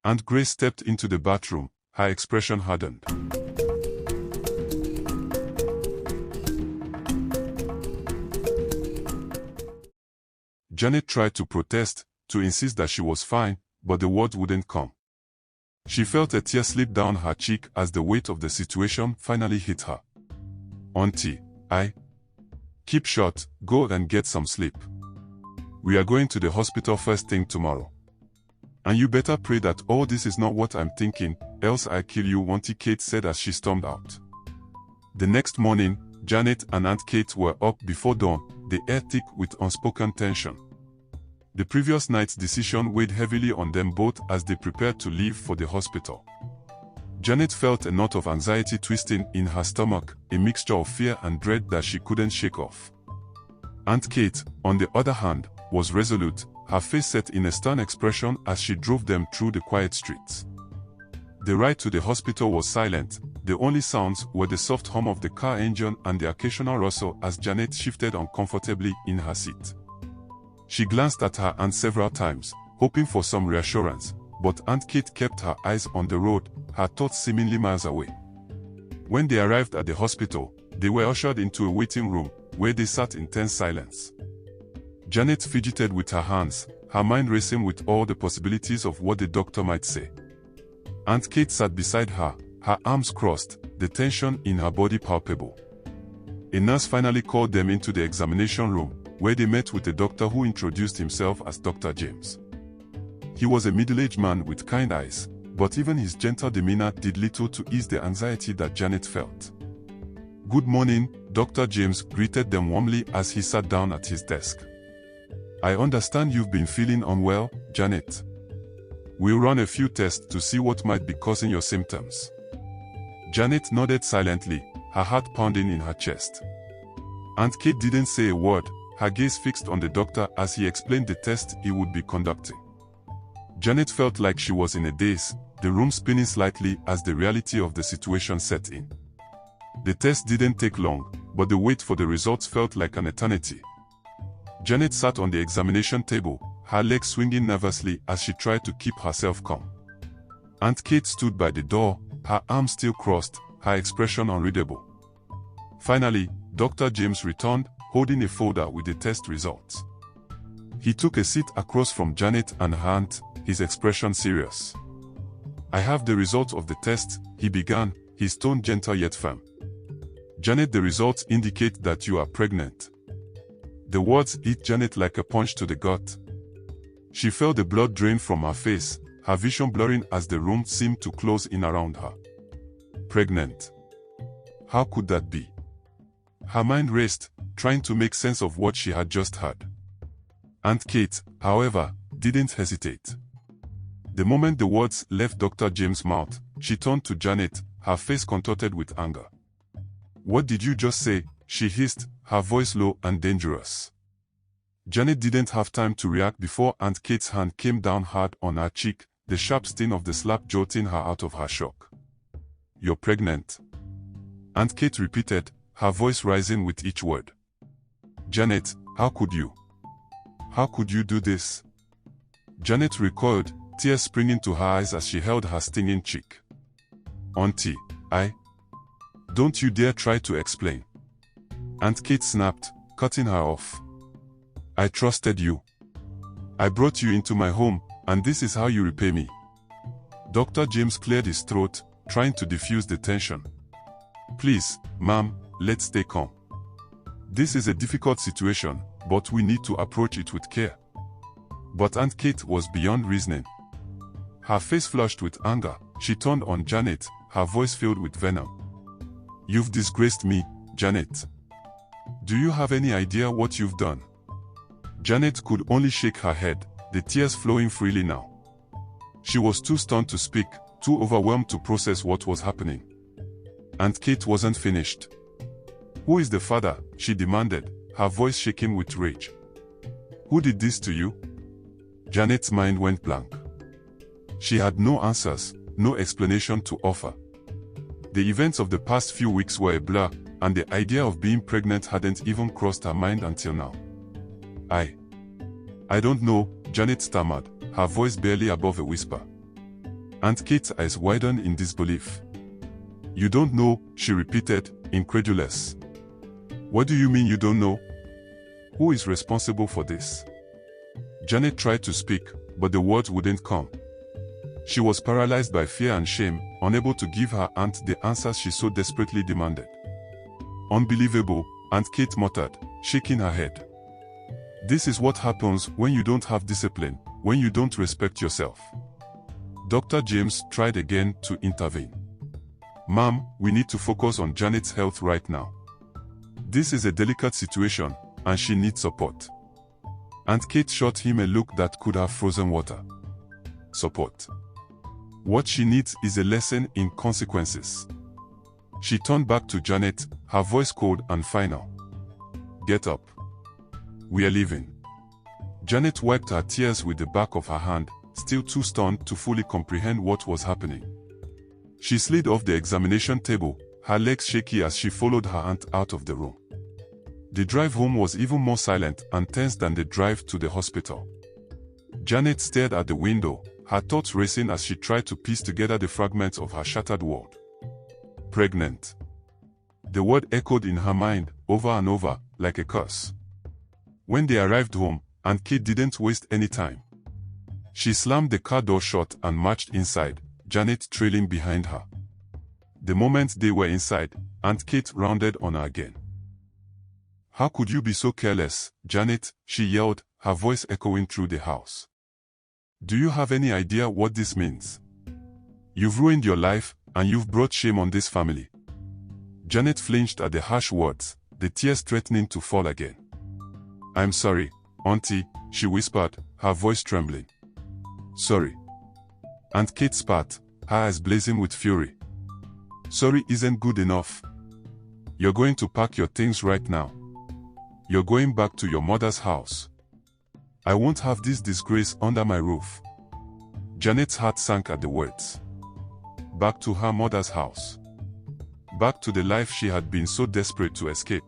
Aunt Grace stepped into the bathroom, her expression hardened. Janet tried to protest, to insist that she was fine, but the words wouldn't come. She felt a tear slip down her cheek as the weight of the situation finally hit her. Auntie, keep shut, go and get some sleep. We are going to the hospital first thing tomorrow. And you better pray that all this is not what I'm thinking, else I'll kill you, Auntie Kate said as she stormed out. The next morning, Janet and Aunt Kate were up before dawn, the air thick with unspoken tension. The previous night's decision weighed heavily on them both as they prepared to leave for the hospital. Janet felt a knot of anxiety twisting in her stomach, a mixture of fear and dread that she couldn't shake off. Aunt Kate, on the other hand, was resolute, her face set in a stern expression as she drove them through the quiet streets. The ride to the hospital was silent, the only sounds were the soft hum of the car engine and the occasional rustle as Janet shifted uncomfortably in her seat. She glanced at her aunt several times, hoping for some reassurance, but Aunt Kate kept her eyes on the road, her thoughts seemingly miles away. When they arrived at the hospital, they were ushered into a waiting room, where they sat in tense silence. Janet fidgeted with her hands, her mind racing with all the possibilities of what the doctor might say. Aunt Kate sat beside her, her arms crossed, the tension in her body palpable. A nurse finally called them into the examination room, where they met with a doctor who introduced himself as Dr. James. He was a middle-aged man with kind eyes, but even his gentle demeanor did little to ease the anxiety that Janet felt. "Good morning," Dr. James greeted them warmly as he sat down at his desk. "I understand you've been feeling unwell, Janet. We'll run a few tests to see what might be causing your symptoms." Janet nodded silently, her heart pounding in her chest. Aunt Kate didn't say a word, her gaze fixed on the doctor as he explained the test he would be conducting. Janet felt like she was in a daze, the room spinning slightly as the reality of the situation set in. The test didn't take long, but the wait for the results felt like an eternity. Janet sat on the examination table, her legs swinging nervously as she tried to keep herself calm. Aunt Kate stood by the door, her arms still crossed, her expression unreadable. Finally, Dr. James returned, holding a folder with the test results. He took a seat across from Janet and her aunt, his expression serious. "I have the results of the test," he began, his tone gentle yet firm. "Janet, the results indicate that you are pregnant." The words hit Janet like a punch to the gut. She felt the blood drain from her face, her vision blurring as the room seemed to close in around her. Pregnant? How could that be? Her mind raced, trying to make sense of what she had just heard. Aunt Kate, however, didn't hesitate. The moment the words left Dr. James' mouth, she turned to Janet, her face contorted with anger. "What did you just say?" she hissed, her voice low and dangerous. Janet didn't have time to react before Aunt Kate's hand came down hard on her cheek, the sharp sting of the slap jolting her out of her shock. "You're pregnant?" Aunt Kate repeated, her voice rising with each word. "Janet, how could you? How could you do this?" Janet recoiled, tears springing to her eyes as she held her stinging cheek. "Auntie, don't you dare try to explain." Aunt Kate snapped, cutting her off. "I trusted you. I brought you into my home, and this is how you repay me." Dr. James cleared his throat, trying to diffuse the tension. "Please, ma'am, let's stay calm. This is a difficult situation, but we need to approach it with care." But Aunt Kate was beyond reasoning. Her face flushed with anger, she turned on Janet, her voice filled with venom. "You've disgraced me, Janet. Do you have any idea what you've done?" Janet could only shake her head, the tears flowing freely now. She was too stunned to speak, too overwhelmed to process what was happening. Aunt Kate wasn't finished. "Who is the father?" she demanded, her voice shaking with rage. "Who did this to you?" Janet's mind went blank. She had no answers, no explanation to offer. The events of the past few weeks were a blur, and the idea of being pregnant hadn't even crossed her mind until now. I don't know," Janet stammered, her voice barely above a whisper. Aunt Kate's eyes widened in disbelief. "You don't know," she repeated, incredulous. "What do you mean you don't know? Who is responsible for this?" Janet tried to speak, but the words wouldn't come. She was paralyzed by fear and shame, unable to give her aunt the answers she so desperately demanded. "Unbelievable," Aunt Kate muttered, shaking her head. "This is what happens when you don't have discipline, when you don't respect yourself." Dr. James tried again to intervene. "Ma'am, we need to focus on Janet's health right now. This is a delicate situation, and she needs support." Aunt Kate shot him a look that could have frozen water. Support. What she needs is a lesson in consequences. She turned back to Janet, her voice cold and final. "Get up. We are leaving." Janet wiped her tears with the back of her hand, still too stunned to fully comprehend what was happening. She slid off the examination table, her legs shaky as she followed her aunt out of the room. The drive home was even more silent and tense than the drive to the hospital. Janet stared at the window, her thoughts racing as she tried to piece together the fragments of her shattered world. Pregnant. The word echoed in her mind, over and over, like a curse. When they arrived home, Aunt Kate didn't waste any time. She slammed the car door shut and marched inside, Janet trailing behind her. The moment they were inside, Aunt Kate rounded on her again. "How could you be so careless, Janet?" she yelled, her voice echoing through the house. "Do you have any idea what this means? You've ruined your life, and you've brought shame on this family." Janet flinched at the harsh words, the tears threatening to fall again. "I'm sorry, Auntie," she whispered, her voice trembling. "Sorry." Aunt Kate spat, her eyes blazing with fury. "Sorry isn't good enough. You're going to pack your things right now. You're going back to your mother's house. I won't have this disgrace under my roof." Janet's heart sank at the words. Back to her mother's house. Back to the life she had been so desperate to escape.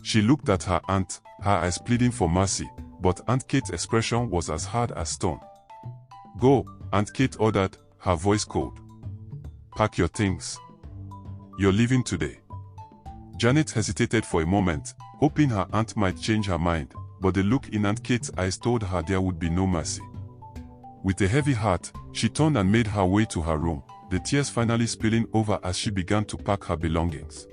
She looked at her aunt, her eyes pleading for mercy, but Aunt Kate's expression was as hard as stone. "Go," Aunt Kate ordered, her voice cold. "Pack your things. You're leaving today." Janet hesitated for a moment, hoping her aunt might change her mind, but the look in Aunt Kate's eyes told her there would be no mercy. With a heavy heart, she turned and made her way to her room, the tears finally spilling over as she began to pack her belongings.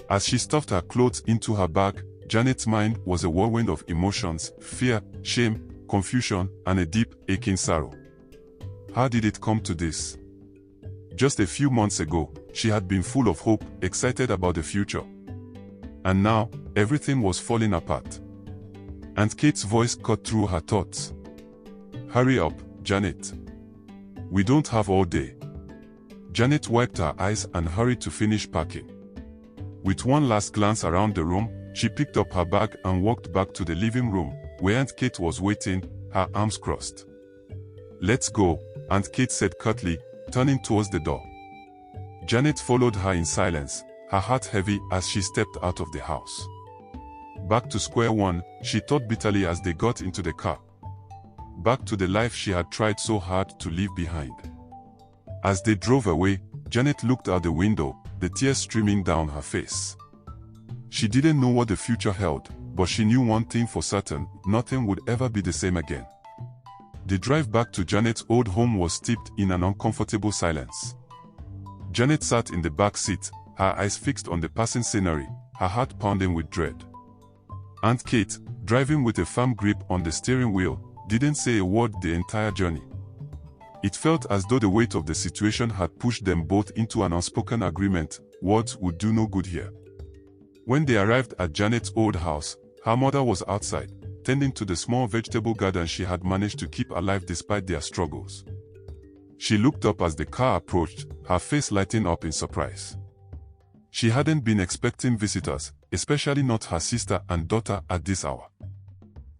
As she stuffed her clothes into her bag, Janet's mind was a whirlwind of emotions: fear, shame, confusion, and a deep, aching sorrow. How did it come to this? Just a few months ago, she had been full of hope, excited about the future. And now, everything was falling apart. Aunt Kate's voice cut through her thoughts. "Hurry up, Janet. We don't have all day." Janet wiped her eyes and hurried to finish packing. With one last glance around the room, she picked up her bag and walked back to the living room, where Aunt Kate was waiting, her arms crossed. "Let's go," Aunt Kate said curtly, turning towards the door. Janet followed her in silence, her heart heavy as she stepped out of the house. Back to square one, she thought bitterly as they got into the car. Back to the life she had tried so hard to leave behind. As they drove away, Janet looked out the window, the tears streaming down her face. She didn't know what the future held, but she knew one thing for certain: nothing would ever be the same again. The drive back to Janet's old home was steeped in an uncomfortable silence. Janet sat in the back seat, her eyes fixed on the passing scenery, her heart pounding with dread. Aunt Kate, driving with a firm grip on the steering wheel, didn't say a word the entire journey. It felt as though the weight of the situation had pushed them both into an unspoken agreement: words would do no good here. When they arrived at Janet's old house, her mother was outside, tending to the small vegetable garden she had managed to keep alive despite their struggles. She looked up as the car approached, her face lighting up in surprise. She hadn't been expecting visitors, especially not her sister and daughter at this hour.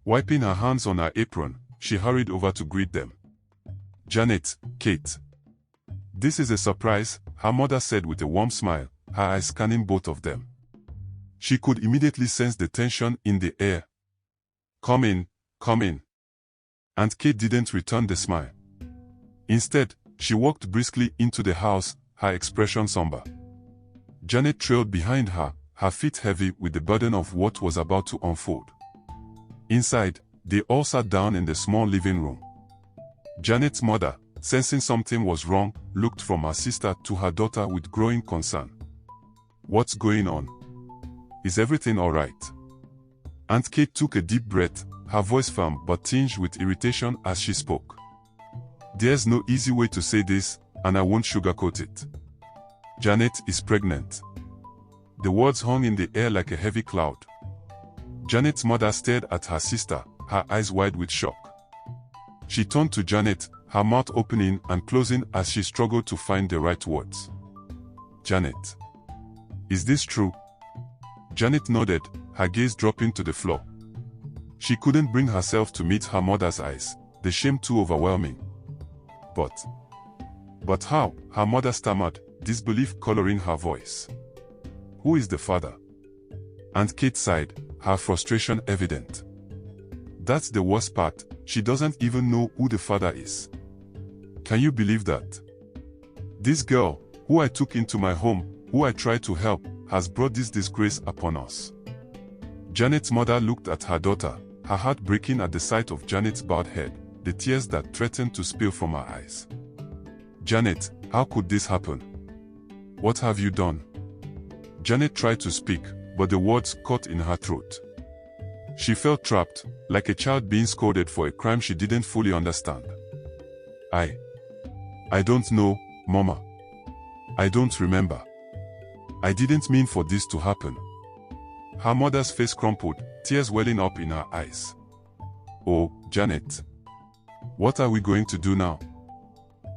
Wiping her hands on her apron, she hurried over to greet them. "Janet, Kate. This is a surprise," her mother said with a warm smile, her eyes scanning both of them. She could immediately sense the tension in the air. "Come in, come in." Aunt Kate didn't return the smile. Instead, She walked briskly into the house, her expression somber. Janet trailed behind her, her feet heavy with the burden of what was about to unfold. Inside, they all sat down in the small living room. Janet's mother, sensing something was wrong, looked from her sister to her daughter with growing concern. "What's going on? Is everything all right?" Aunt Kate took a deep breath, her voice firm but tinged with irritation as she spoke. "There's no easy way to say this, and I won't sugarcoat it. Janet is pregnant." The words hung in the air like a heavy cloud. Janet's mother stared at her sister, her eyes wide with shock. She turned to Janet, her mouth opening and closing as she struggled to find the right words. "Janet, is this true?" Janet nodded, her gaze dropping to the floor. She couldn't bring herself to meet her mother's eyes, the shame too overwhelming. But how?" her mother stammered, disbelief coloring her voice. "Who is the father?" Aunt Kate sighed, her frustration evident. "That's the worst part, she doesn't even know who the father is. Can you believe that? This girl, who I took into my home, who I tried to help, has brought this disgrace upon us." Janet's mother looked at her daughter, her heart breaking at the sight of Janet's bowed head, the tears that threatened to spill from her eyes. "Janet, how could this happen? What have you done?" Janet tried to speak, but the words caught in her throat. She felt trapped, like a child being scolded for a crime she didn't fully understand. I don't know, Mama. I don't remember. I didn't mean for this to happen." Her mother's face crumpled, tears welling up in her eyes. "Oh, Janet. What are we going to do now?"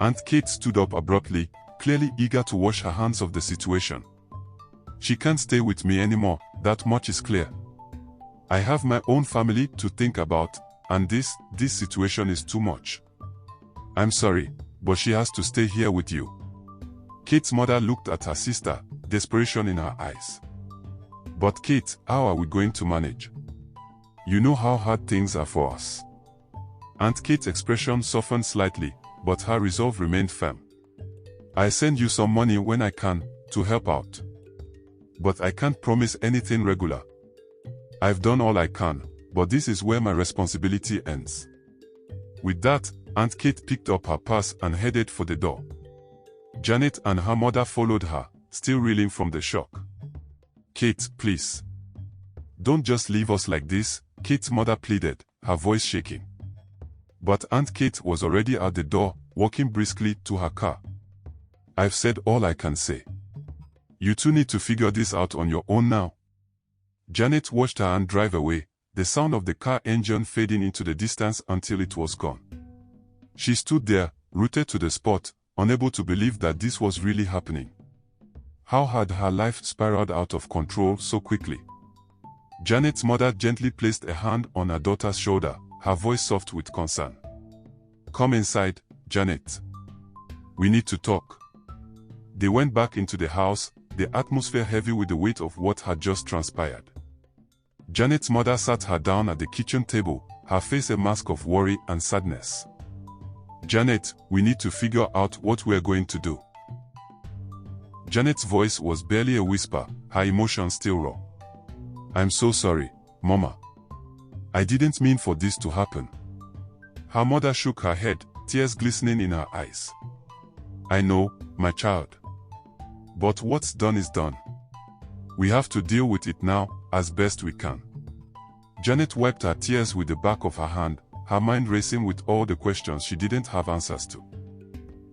Aunt Kate stood up abruptly, clearly eager to wash her hands of the situation. "She can't stay with me anymore, that much is clear. I have my own family to think about, and this situation is too much. I'm sorry, but she has to stay here with you." Kate's mother looked at her sister, desperation in her eyes. "But Kate, how are we going to manage? You know how hard things are for us." Aunt Kate's expression softened slightly, but her resolve remained firm. "I'll send you some money when I can, to help out. But I can't promise anything regular. I've done all I can, but this is where my responsibility ends." With that, Aunt Kate picked up her purse and headed for the door. Janet and her mother followed her, still reeling from the shock. "Kate, please. Don't just leave us like this," Kate's mother pleaded, her voice shaking. But Aunt Kate was already at the door, walking briskly to her car. "I've said all I can say. You two need to figure this out on your own now." Janet watched her aunt drive away, the sound of the car engine fading into the distance until it was gone. She stood there, rooted to the spot, unable to believe that this was really happening. How had her life spiraled out of control so quickly? Janet's mother gently placed a hand on her daughter's shoulder, her voice soft with concern. "Come inside, Janet. We need to talk." They went back into the house, the atmosphere heavy with the weight of what had just transpired. Janet's mother sat her down at the kitchen table, her face a mask of worry and sadness. "Janet, we need to figure out what we're going to do." Janet's voice was barely a whisper, her emotions still raw. "I'm so sorry, Mama. I didn't mean for this to happen." Her mother shook her head, tears glistening in her eyes. "I know, my child. But what's done is done. We have to deal with it now, as best we can." Janet wiped her tears with the back of her hand, her mind racing with all the questions she didn't have answers to.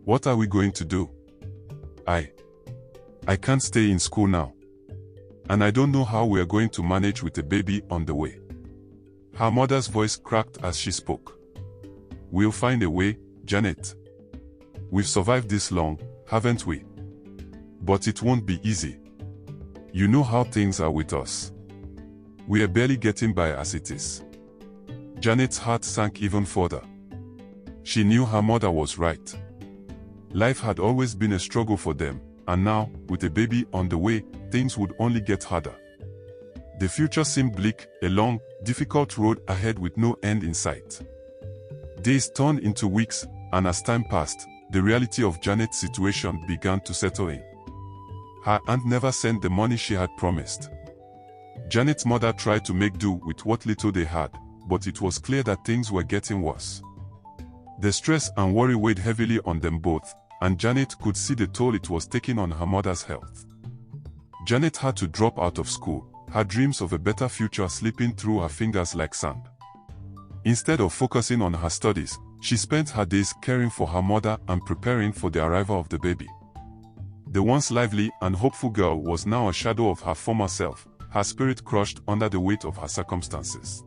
"What are we going to do? I can't stay in school now. And I don't know how we're going to manage with a baby on the way." Her mother's voice cracked as she spoke. "We'll find a way, Janet. We've survived this long, haven't we? But it won't be easy. You know how things are with us. We are barely getting by as it is." Janet's heart sank even further. She knew her mother was right. Life had always been a struggle for them, and now, with a baby on the way, things would only get harder. The future seemed bleak, a long, difficult road ahead with no end in sight. Days turned into weeks, and as time passed, the reality of Janet's situation began to settle in. Her aunt never sent the money she had promised. Janet's mother tried to make do with what little they had, but it was clear that things were getting worse. The stress and worry weighed heavily on them both, and Janet could see the toll it was taking on her mother's health. Janet had to drop out of school, her dreams of a better future slipping through her fingers like sand. Instead of focusing on her studies, she spent her days caring for her mother and preparing for the arrival of the baby. The once lively and hopeful girl was now a shadow of her former self, her spirit crushed under the weight of her circumstances.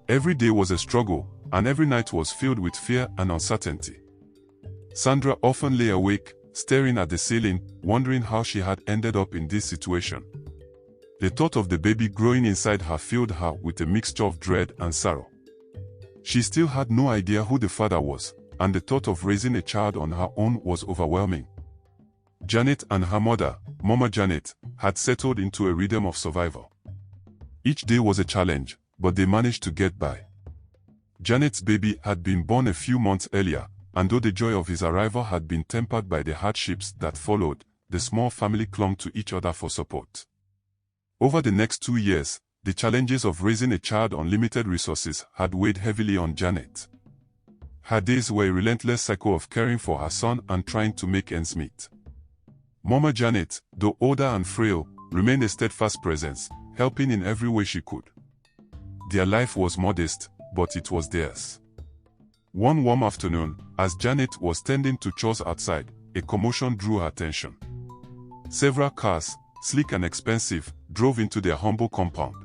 Every day was a struggle, and every night was filled with fear and uncertainty. Sandra often lay awake, staring at the ceiling, wondering how she had ended up in this situation. The thought of the baby growing inside her filled her with a mixture of dread and sorrow. She still had no idea who the father was, and the thought of raising a child on her own was overwhelming. Janet and her mother, Mama Janet, had settled into a rhythm of survival. Each day was a challenge, but they managed to get by. Janet's baby had been born a few months earlier, and though the joy of his arrival had been tempered by the hardships that followed, the small family clung to each other for support. Over the next 2 years, the challenges of raising a child on limited resources had weighed heavily on Janet. Her days were a relentless cycle of caring for her son and trying to make ends meet. Mama Janet, though older and frail, remained a steadfast presence, helping in every way she could. Their life was modest, but it was theirs. One warm afternoon, as Janet was tending to chores outside, a commotion drew her attention. Several cars, sleek and expensive, drove into their humble compound.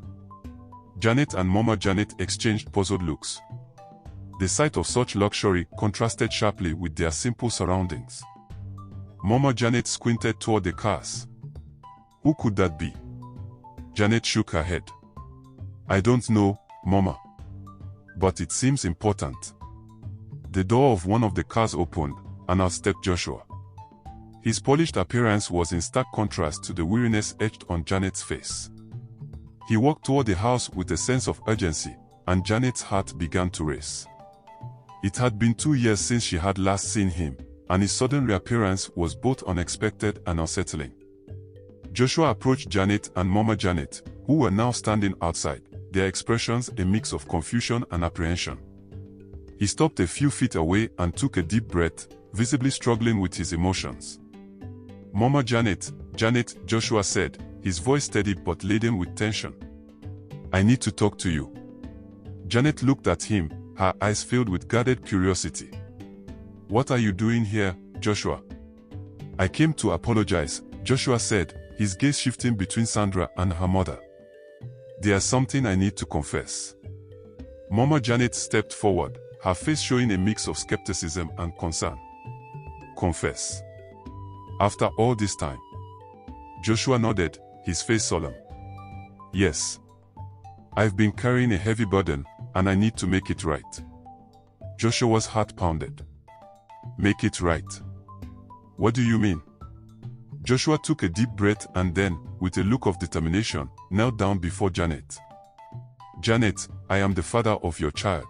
Janet and Mama Janet exchanged puzzled looks. The sight of such luxury contrasted sharply with their simple surroundings. Mama Janet squinted toward the cars. Who could that be? Janet shook her head. I don't know, Mama. But it seems important. The door of one of the cars opened, and out stepped Joshua. His polished appearance was in stark contrast to the weariness etched on Janet's face. He walked toward the house with a sense of urgency, and Janet's heart began to race. It had been 2 years since she had last seen him, and his sudden reappearance was both unexpected and unsettling. Joshua approached Janet and Mama Janet, who were now standing outside, their expressions a mix of confusion and apprehension. He stopped a few feet away and took a deep breath, visibly struggling with his emotions. Mama Janet, Joshua said, his voice steady but laden with tension. I need to talk to you. Janet looked at him, her eyes filled with guarded curiosity. What are you doing here, Joshua? I came to apologize, Joshua said, his gaze shifting between Sandra and her mother. There's something I need to confess. Mama Janet stepped forward, her face showing a mix of skepticism and concern. Confess. After all this time? Joshua nodded, his face solemn. Yes. I've been carrying a heavy burden, and I need to make it right. Joshua's heart pounded. Make it right? What do you mean? Joshua took a deep breath and then, with a look of determination, knelt down before Janet. Janet, I am the father of your child.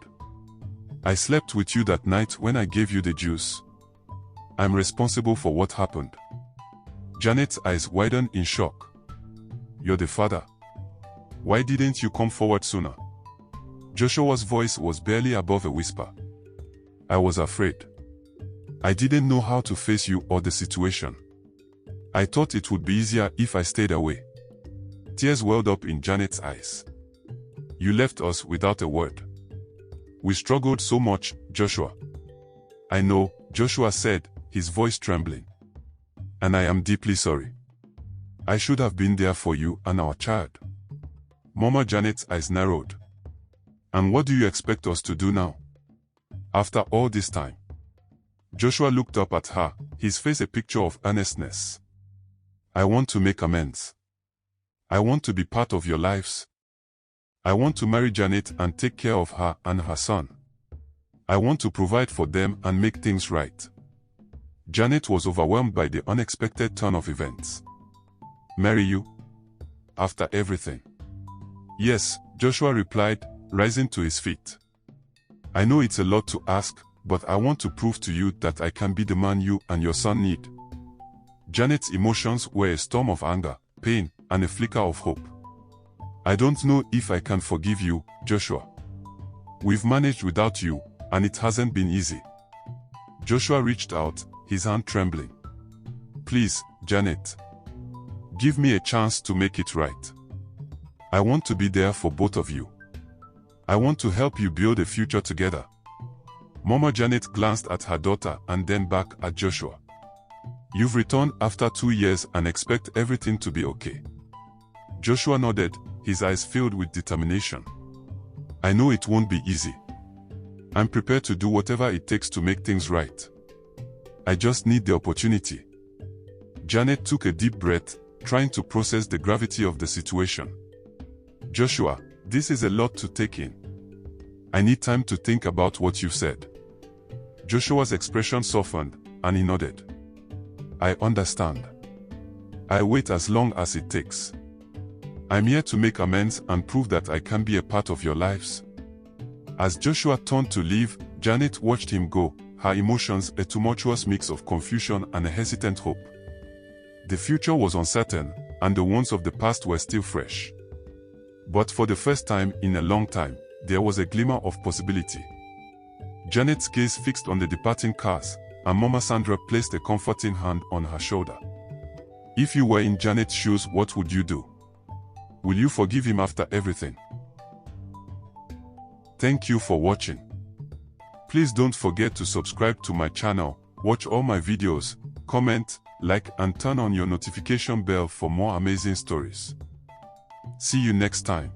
I slept with you that night when I gave you the juice. I'm responsible for what happened. Janet's eyes widened in shock. You're the father? Why didn't you come forward sooner? Joshua's voice was barely above a whisper. I was afraid. I didn't know how to face you or the situation. I thought it would be easier if I stayed away. Tears welled up in Janet's eyes. You left us without a word. We struggled so much, Joshua. I know, Joshua said, his voice trembling. And I am deeply sorry. I should have been there for you and our child. Mama Janet's eyes narrowed. And what do you expect us to do now? After all this time? Joshua looked up at her, his face a picture of earnestness. I want to make amends. I want to be part of your lives. I want to marry Janet and take care of her and her son. I want to provide for them and make things right. Janet was overwhelmed by the unexpected turn of events. Marry you? After everything? Yes, Joshua replied, rising to his feet. I know it's a lot to ask, but I want to prove to you that I can be the man you and your son need." Janet's emotions were a storm of anger, pain, and a flicker of hope. "I don't know if I can forgive you, Joshua. We've managed without you, and it hasn't been easy." Joshua reached out, his hand trembling. "Please, Janet. Give me a chance to make it right. I want to be there for both of you. I want to help you build a future together." Mama Janet glanced at her daughter and then back at Joshua. "You've returned after 2 years and expect everything to be okay." Joshua nodded, his eyes filled with determination. "I know it won't be easy. I'm prepared to do whatever it takes to make things right. I just need the opportunity." Janet took a deep breath, trying to process the gravity of the situation. "Joshua, this is a lot to take in. I need time to think about what you've said." Joshua's expression softened, and he nodded. "I understand. I'll wait as long as it takes. I'm here to make amends and prove that I can be a part of your lives." As Joshua turned to leave, Janet watched him go, her emotions a tumultuous mix of confusion and a hesitant hope. The future was uncertain, and the wounds of the past were still fresh. But for the first time in a long time, there was a glimmer of possibility. Janet's gaze fixed on the departing cars, and Mama Sandra placed a comforting hand on her shoulder. "If you were in Janet's shoes, what would you do? Will you forgive him after everything?" Thank you for watching. Please don't forget to subscribe to my channel, watch all my videos, comment, like, and turn on your notification bell for more amazing stories. See you next time.